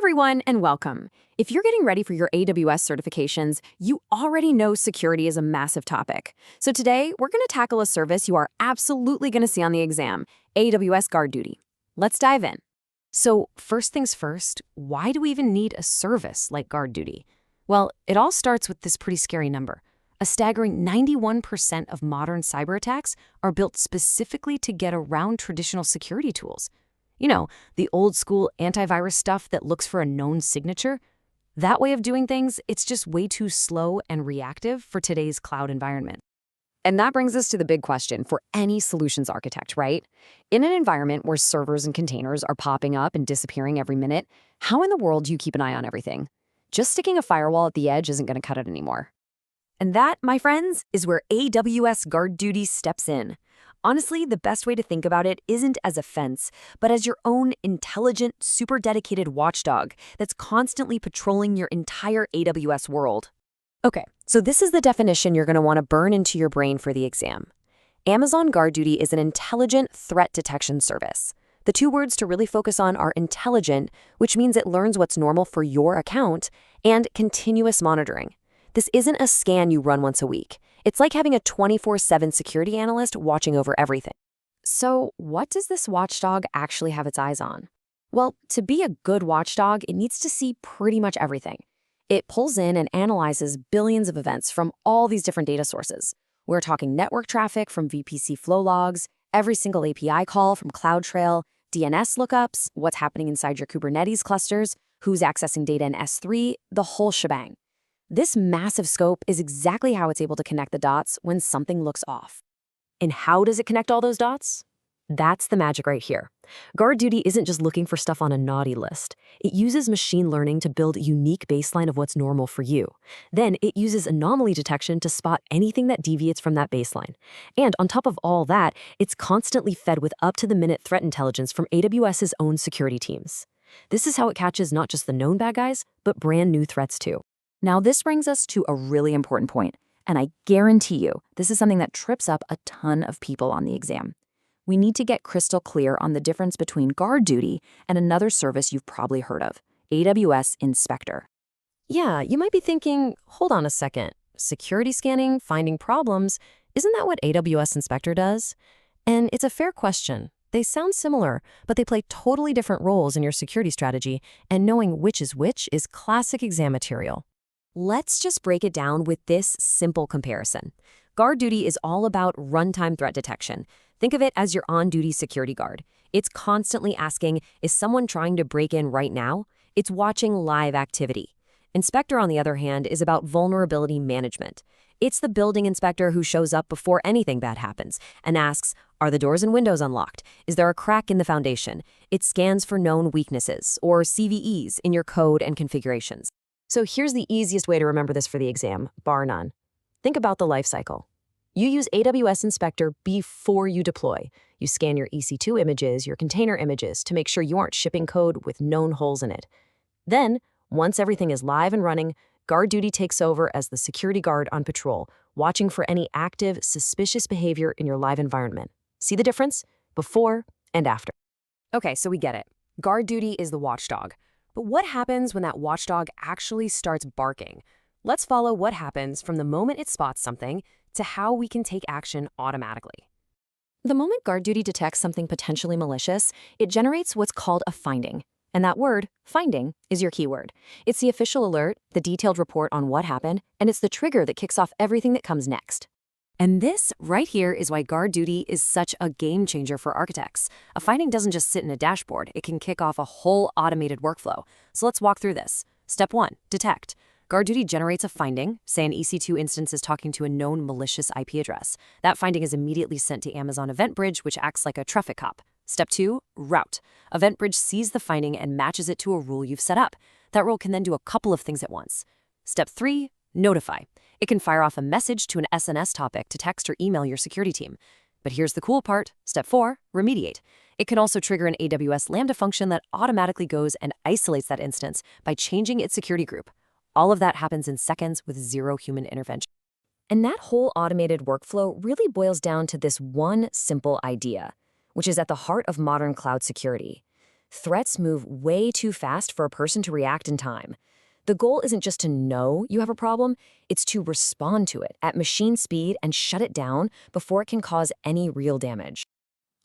everyone, and welcome. If you're getting ready for your AWS certifications, you already know security is a massive topic. So today, we're going to tackle a service you are absolutely going to see on the exam, AWS GuardDuty. Let's dive in. So first things first, why do we even need a service like GuardDuty? Well, it all starts with this pretty scary number. A staggering 91% of modern cyber attacks are built specifically to get around traditional security tools. You know, the old school antivirus stuff that looks for a known signature. That way of doing things, it's just way too slow and reactive for today's cloud environment. And that brings us to the big question for any solutions architect, right? In an environment where servers and containers are popping up and disappearing every minute, how in the world do you keep an eye on everything? Just sticking a firewall at the edge isn't going to cut it anymore. And that, my friends, is where AWS GuardDuty steps in. Honestly, the best way to think about it isn't as a fence, but as your own intelligent, super dedicated watchdog that's constantly patrolling your entire AWS world. Okay, so this is the definition you're going to want to burn into your brain for the exam. Amazon GuardDuty is an intelligent threat detection service. The two words to really focus on are intelligent, which means it learns what's normal for your account, and continuous monitoring. This isn't a scan you run once a week. It's like having a 24/7 security analyst watching over everything. So what does this watchdog actually have its eyes on? Well, to be a good watchdog, it needs to see pretty much everything. It pulls in and analyzes billions of events from all these different data sources. We're talking network traffic from VPC Flow Logs, every single API call from CloudTrail, DNS lookups, what's happening inside your Kubernetes clusters, who's accessing data in S3, the whole shebang. This massive scope is exactly how it's able to connect the dots when something looks off. And how does it connect all those dots? That's the magic right here. GuardDuty isn't just looking for stuff on a naughty list. It uses machine learning to build a unique baseline of what's normal for you. Then it uses anomaly detection to spot anything that deviates from that baseline. And on top of all that, it's constantly fed with up-to-the-minute threat intelligence from AWS's own security teams. This is how it catches not just the known bad guys, but brand new threats too. Now, this brings us to a really important point, and I guarantee you this is something that trips up a ton of people on the exam. We need to get crystal clear on the difference between GuardDuty and another service you've probably heard of, AWS Inspector. Yeah, you might be thinking, hold on a second, security scanning, finding problems, isn't that what AWS Inspector does? And it's a fair question. They sound similar, but they play totally different roles in your security strategy, and knowing which is classic exam material. Let's just break it down with this simple comparison. GuardDuty is all about runtime threat detection. Think of it as your on-duty security guard. It's constantly asking, is someone trying to break in right now? It's watching live activity. Inspector, on the other hand, is about vulnerability management. It's the building inspector who shows up before anything bad happens and asks, are the doors and windows unlocked? Is there a crack in the foundation? It scans for known weaknesses or CVEs in your code and configurations. So here's the easiest way to remember this for the exam, bar none. Think about the life cycle. You use AWS Inspector before you deploy. You scan your EC2 images, your container images, to make sure you aren't shipping code with known holes in it. Then, once everything is live and running, GuardDuty takes over as the security guard on patrol, watching for any active, suspicious behavior in your live environment. See the difference? Before and after. Okay, so we get it. GuardDuty is the watchdog. But what happens when that watchdog actually starts barking? Let's follow what happens from the moment it spots something to how we can take action automatically. The moment GuardDuty detects something potentially malicious, it generates what's called a finding. And that word, finding, is your keyword. It's the official alert, the detailed report on what happened, and it's the trigger that kicks off everything that comes next. And this right here is why GuardDuty is such a game changer for architects. A finding doesn't just sit in a dashboard. It can kick off a whole automated workflow. So let's walk through this. Step 1, detect. GuardDuty generates a finding, say an EC2 instance is talking to a known malicious IP address. That finding is immediately sent to Amazon EventBridge, which acts like a traffic cop. Step 2, route. EventBridge sees the finding and matches it to a rule you've set up. That rule can then do a couple of things at once. Step 3, notify. It can fire off a message to an SNS topic to text or email your security team. But here's the cool part. Step 4, remediate. It can also trigger an AWS Lambda function that automatically goes and isolates that instance by changing its security group. All of that happens in seconds with zero human intervention. And that whole automated workflow really boils down to this one simple idea, which is at the heart of modern cloud security. Threats move way too fast for a person to react in time. The goal isn't just to know you have a problem, it's to respond to it at machine speed and shut it down before it can cause any real damage.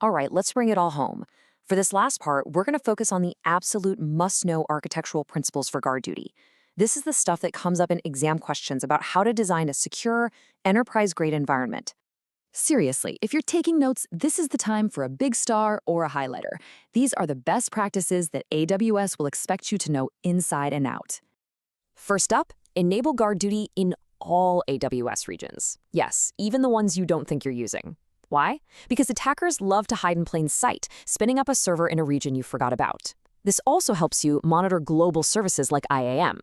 All right, let's bring it all home. For this last part, we're going to focus on the absolute must-know architectural principles for GuardDuty. This is the stuff that comes up in exam questions about how to design a secure, enterprise-grade environment. Seriously, if you're taking notes, this is the time for a big star or a highlighter. These are the best practices that AWS will expect you to know inside and out. First up, enable GuardDuty in all AWS regions. Yes, even the ones you don't think you're using. Why? Because attackers love to hide in plain sight, spinning up a server in a region you forgot about. This also helps you monitor global services like IAM.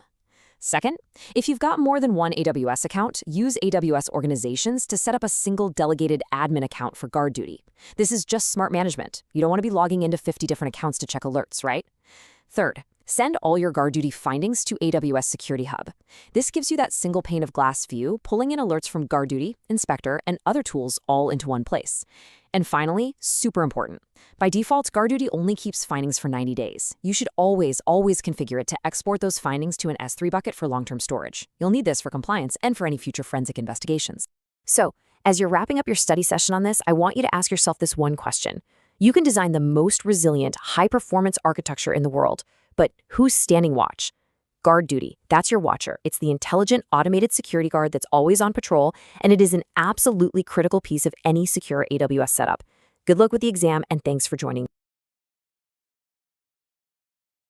Second, if you've got more than one AWS account, use AWS organizations to set up a single delegated admin account for GuardDuty. This is just smart management. You don't want to be logging into 50 different accounts to check alerts, right? Third, send all your GuardDuty findings to AWS Security Hub. This gives you that single pane of glass view, pulling in alerts from GuardDuty, Inspector, and other tools all into one place. And finally, super important. By default, GuardDuty only keeps findings for 90 days. You should always configure it to export those findings to an S3 bucket for long-term storage. You'll need this for compliance and for any future forensic investigations. So, as you're wrapping up your study session on this, I want you to ask yourself this one question. You can design the most resilient, high-performance architecture in the world, but who's standing watch? GuardDuty, that's your watcher. It's the intelligent, automated security guard that's always on patrol, and it is an absolutely critical piece of any secure AWS setup. Good luck with the exam, and thanks for joining.